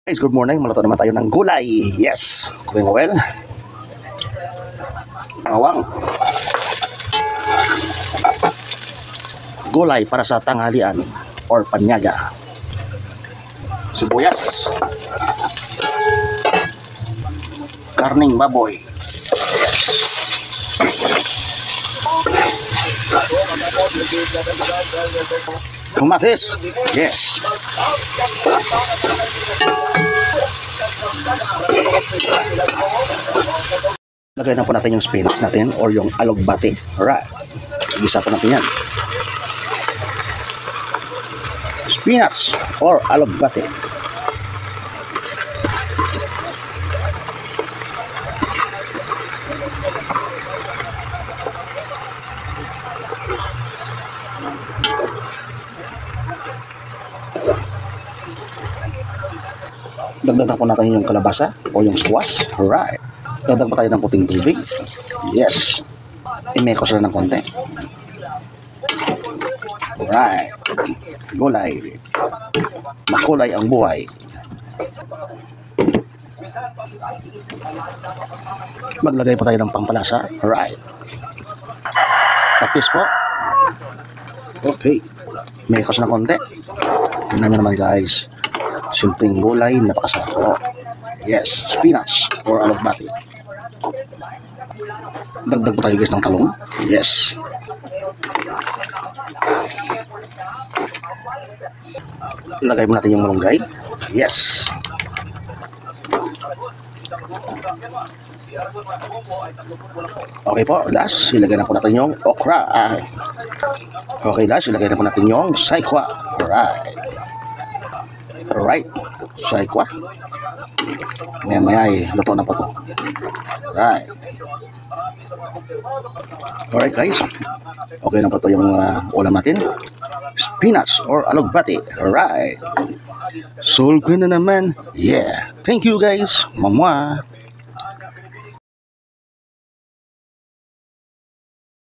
Guys, good morning. Maluto naman tayo ng gulay. Yes, cooking oil, bawang, gulay para sa tanghalian or panyaga, sibuyas, karning baboy, kamatis, yes, lagay na po natin yung spinach natin or yung alugbati. Alright, igisa po natin yan. Spinach or alugbati. Dagdagan po natin yung kalabasa o yung squash. Alright. Dagdag pa tayo ng puting tubig. Yes. I-mekos na ng konti. Alright. Gulay. Makulay ang buhay. Maglagay pa tayo ng pampalasa. Alright. Patis po. Okay. Mekos na konti. Tingnan nyo naman guys. Simpleng gulay, napakasarap. Yes, spinach or alugbati. Dagdag po tayo guys ng talong. Yes. Lagay mo natin yung malunggay. Yes. Okay po, last, ilagay na po natin yung okra. Okay, last, ilagay na po natin yung saikwa. Alright. Alright, saikwa. Ngayon maya ay luto na po ito. Alright. Alright guys. Okay na po ito yung ulam natin. Spinach or alugbati. Alright. Solve na naman. Yeah. Thank you guys. Mamwa.